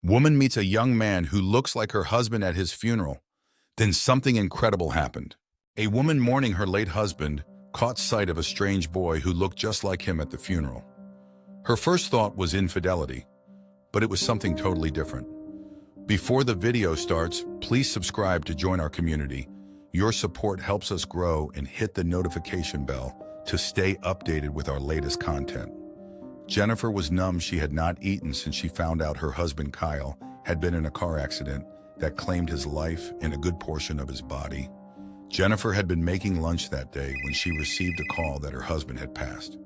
Woman meets a young man who looks like her husband at his funeral. Then something incredible happened. A woman mourning her late husband caught sight of a strange boy who looked just like him at the funeral. Her first thought was infidelity, but it was something totally different. Before the video starts, please subscribe to join our community. Your support helps us grow, and hit the notification bell to stay updated with our latest content. Jennifer was numb. She had not eaten since she found out her husband Kyle had been in a car accident that claimed his life and a good portion of his body. Jennifer had been making lunch that day when she received a call that her husband had passed.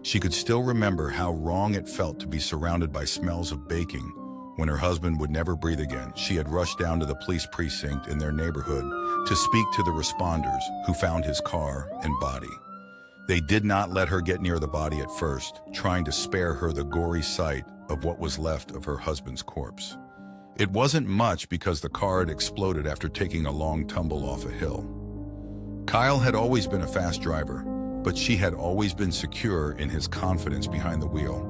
She could still remember how wrong it felt to be surrounded by smells of baking when her husband would never breathe again. She had rushed down to the police precinct in their neighborhood to speak to the responders who found his car and body. They did not let her get near the body at first, trying to spare her the gory sight of what was left of her husband's corpse. It wasn't much because the car had exploded after taking a long tumble off a hill. Kyle had always been a fast driver, but she had always been secure in his confidence behind the wheel.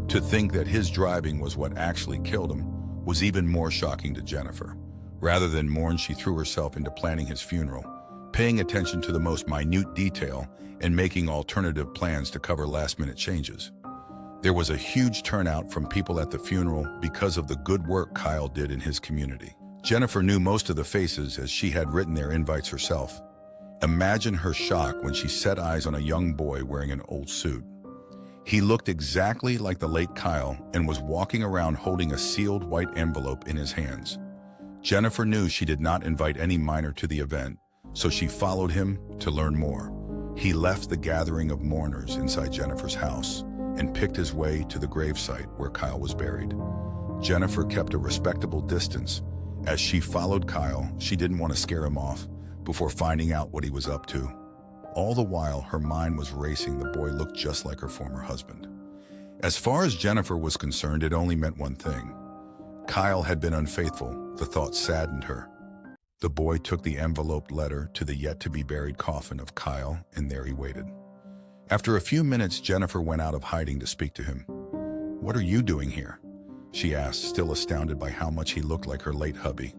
To think that his driving was what actually killed him was even more shocking to Jennifer. Rather than mourn, she threw herself into planning his funeral, paying attention to the most minute detail and making alternative plans to cover last-minute changes. There was a huge turnout from people at the funeral because of the good work Kyle did in his community. Jennifer knew most of the faces as she had written their invites herself. Imagine her shock when she set eyes on a young boy wearing an old suit. He looked exactly like the late Kyle and was walking around holding a sealed white envelope in his hands. Jennifer knew she did not invite any minor to the event, so she followed him to learn more. He left the gathering of mourners inside Jennifer's house and picked his way to the gravesite where Kyle was buried. Jennifer kept a respectable distance. As she followed Kyle, she didn't want to scare him off before finding out what he was up to. All the while, her mind was racing. The boy looked just like her former husband. As far as Jennifer was concerned, it only meant one thing. Kyle had been unfaithful. The thought saddened her. The boy took the enveloped letter to the yet-to-be-buried coffin of Kyle, and there he waited. After a few minutes, Jennifer went out of hiding to speak to him. "What are you doing here?" she asked, still astounded by how much he looked like her late hubby.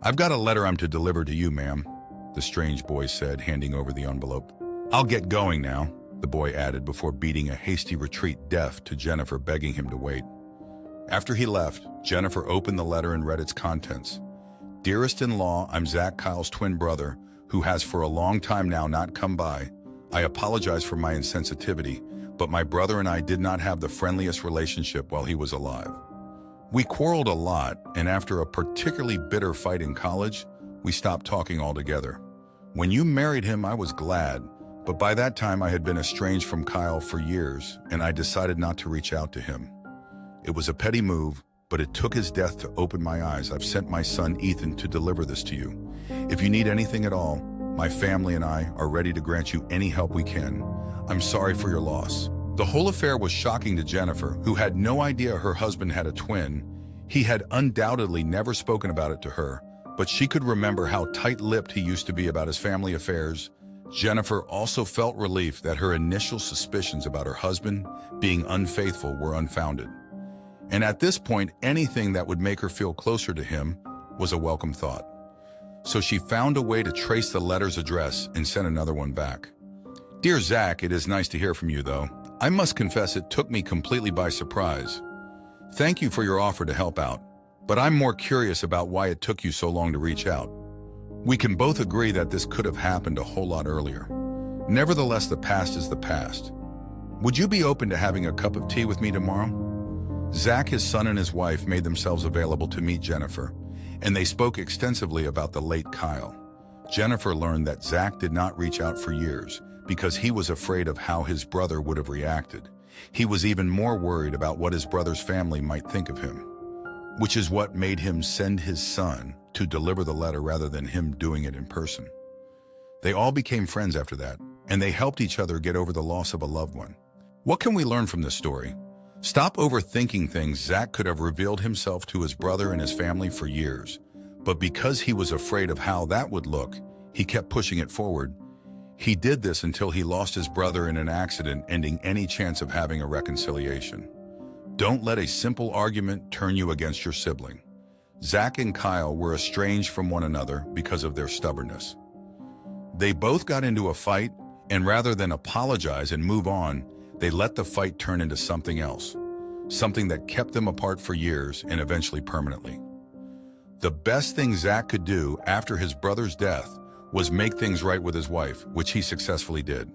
"I've got a letter I'm to deliver to you, ma'am," the strange boy said, handing over the envelope. "I'll get going now," the boy added before beating a hasty retreat, deaf to Jennifer begging him to wait. After he left, Jennifer opened the letter and read its contents. "Dearest-in-law, I'm Zach, Kyle's twin brother, who has for a long time now not come by. I apologize for my insensitivity, but my brother and I did not have the friendliest relationship while he was alive. We quarreled a lot, and after a particularly bitter fight in college, we stopped talking altogether. When you married him, I was glad, but by that time I had been estranged from Kyle for years, and I decided not to reach out to him. It was a petty move, but it took his death to open my eyes. I've sent my son Ethan to deliver this to you. If you need anything at all, my family and I are ready to grant you any help we can. I'm sorry for your loss." The whole affair was shocking to Jennifer, who had no idea her husband had a twin. He had undoubtedly never spoken about it to her, but she could remember how tight-lipped he used to be about his family affairs. Jennifer also felt relief that her initial suspicions about her husband being unfaithful were unfounded. And at this point, anything that would make her feel closer to him was a welcome thought. So she found a way to trace the letter's address and sent another one back. "Dear Zach, it is nice to hear from you, though. I must confess it took me completely by surprise. Thank you for your offer to help out, but I'm more curious about why it took you so long to reach out. We can both agree that this could have happened a whole lot earlier. Nevertheless, the past is the past. Would you be open to having a cup of tea with me tomorrow?" Zach, his son, and his wife made themselves available to meet Jennifer, and they spoke extensively about the late Kyle. Jennifer learned that Zach did not reach out for years because he was afraid of how his brother would have reacted. He was even more worried about what his brother's family might think of him, which is what made him send his son to deliver the letter rather than him doing it in person. They all became friends after that, and they helped each other get over the loss of a loved one. What can we learn from this story? Stop overthinking things. Zach could have revealed himself to his brother and his family for years, but because he was afraid of how that would look, he kept pushing it forward. He did this until he lost his brother in an accident, ending any chance of having a reconciliation. Don't let a simple argument turn you against your sibling. Zach and Kyle were estranged from one another because of their stubbornness. They both got into a fight, and rather than apologize and move on, they let the fight turn into something else, something that kept them apart for years and eventually permanently. The best thing Zach could do after his brother's death was make things right with his wife, which he successfully did.